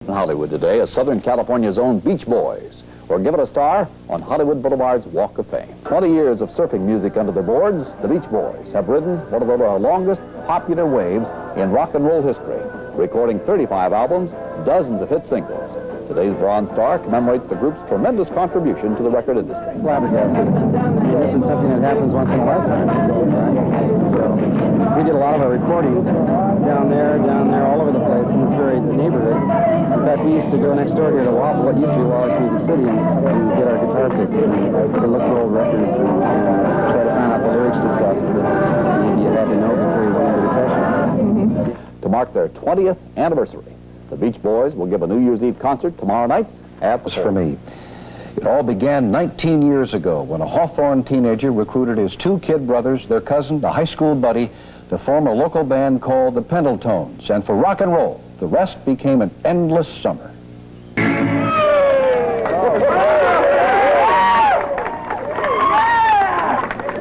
in Hollywood today as Southern California's own Beach Boys were given a star on Hollywood Boulevard's Walk of Fame. 20 years of surfing music under their boards, the Beach Boys have ridden one of the longest popular waves in rock and roll history, recording 35 albums, dozens of hit singles. Today's Bronze Star commemorates the group's tremendous contribution to the record industry. Flabbergasted. This is something that happens once in a lifetime. So we did a lot of our recording down there, all over the place in this very neighborhood. In fact, we used to go next door here to what used to be Wallace Music City and get our guitar picks and look for old records and try to find out the lyrics to stuff that maybe you had to know before you went into the session. To mark their 20th anniversary, the Beach Boys will give a New Year's Eve concert tomorrow night at the For me. It all began 19 years ago when a Hawthorne teenager recruited his two kid brothers, their cousin, a high school buddy, to form a local band called the Pendletones. And for rock and roll, the rest became an endless summer.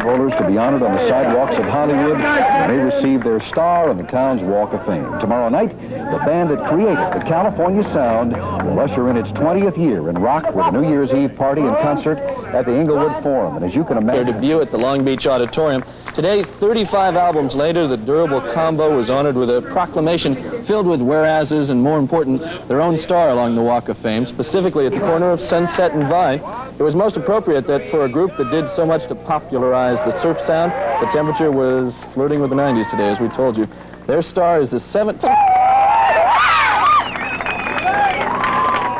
Rollers to be honored on the sidewalks of Hollywood when they received their star on the town's Walk of Fame. Tomorrow night, the band that created the California sound will usher in its 20th year in rock with a New Year's Eve party and concert at the Inglewood Forum. And as you can imagine, their debut at the Long Beach Auditorium. Today, 35 albums later, the durable combo was honored with a proclamation filled with whereases and, more important, their own star along the Walk of Fame, specifically at the corner of Sunset and Vine. It was most appropriate that for a group that did so much to popularize the surf sound, the temperature was flirting with the 90s today, as we told you. Their star is the 17th.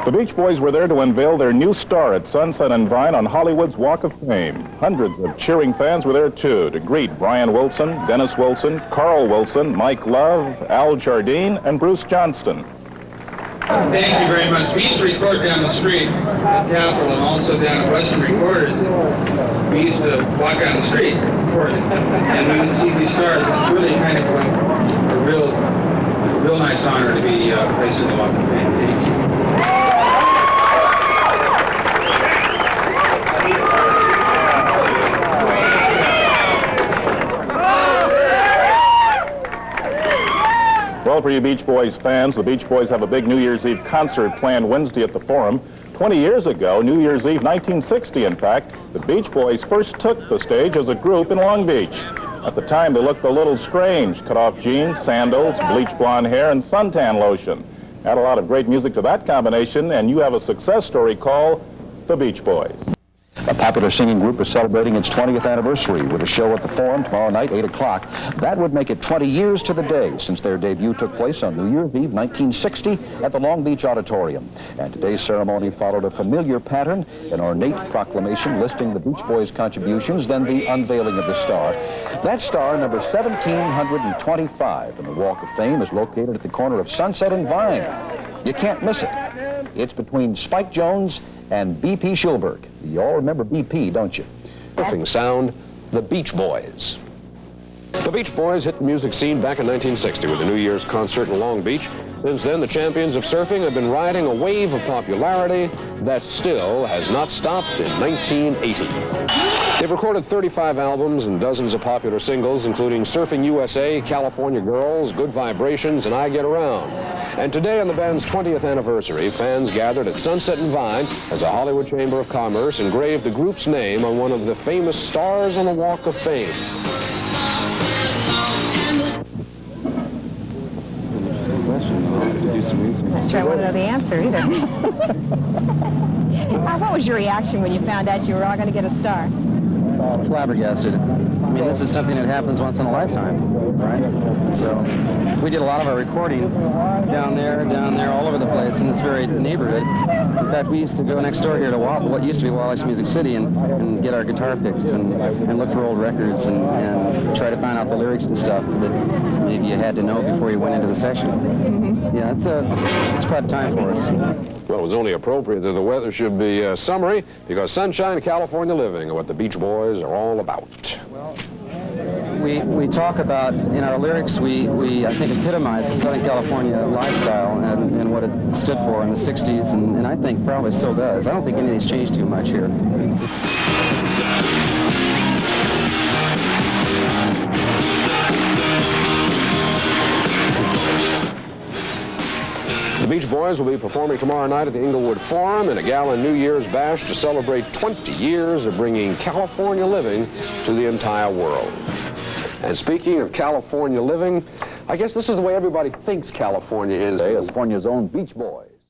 The Beach Boys were there to unveil their new star at Sunset and Vine on Hollywood's Walk of Fame. Hundreds of cheering fans were there, too, to greet Brian Wilson, Dennis Wilson, Carl Wilson, Mike Love, Al Jardine, and Bruce Johnston. Thank you very much. We used to record down the street at Capitol and also down at Western Recorders. We used to walk down the street, of course, and we would see these stars. It's really kind of a real nice honor to be placed in the Walk of Fame. Thank you. Well, for you Beach Boys fans, the Beach Boys have a big New Year's Eve concert planned Wednesday at the Forum. 20 years ago, New Year's Eve, 1960, in fact, the Beach Boys first took the stage as a group in Long Beach. At the time, they looked a little strange. Cut-off jeans, sandals, bleach blonde hair, and suntan lotion. Add a lot of great music to that combination, and you have a success story called The Beach Boys. a popular singing group is celebrating its 20th anniversary with a show at the Forum tomorrow night, 8 o'clock. That would make it 20 years to the day since their debut took place on New Year's Eve, 1960, at the Long Beach Auditorium. And today's ceremony followed a familiar pattern, an ornate proclamation listing the Beach Boys' contributions, then the unveiling of the star. That star, number 1725 in the Walk of Fame, is located at the corner of Sunset and Vine. You can't miss it. It's between Spike Jones and B.P. Schulberg. You all remember B.P., don't you? Surfing sound, the Beach Boys. The Beach Boys hit the music scene back in 1960 with a New Year's concert in Long Beach. Since then, the champions of surfing have been riding a wave of popularity that still has not stopped in 1980. They've recorded 35 albums and dozens of popular singles, including Surfing USA, California Girls, Good Vibrations, and I Get Around. And today, on the band's 20th anniversary, fans gathered at Sunset and Vine as the Hollywood Chamber of Commerce engraved the group's name on one of the famous stars on the Walk of Fame. Not sure I want to know the answer either. What was your reaction when you found out you were all going to get a star? Flabbergasted. I mean, this is something that happens once in a lifetime, right? So we did a lot of our recording down there, all over the place in this very neighborhood. In fact, we used to go next door here to what used to be Wallace Music City and get our guitar picks and look for old records and try to find out the lyrics and stuff that maybe you had to know before you went into the session. Yeah, it's quite a time for us. Well, it was only appropriate that the weather should be summery, because sunshine, California living are what the Beach Boys are all about. We talk about, in our lyrics, we I think epitomize the Southern California lifestyle and what it stood for in the 60s, and I think probably still does. I don't think anything's changed too much here. The The Beach Boys will be performing tomorrow night at the Inglewood Forum in a gala New Year's bash to celebrate 20 years of bringing California living to the entire world. And speaking of California living, I guess this is the way everybody thinks California is. California's own Beach Boys.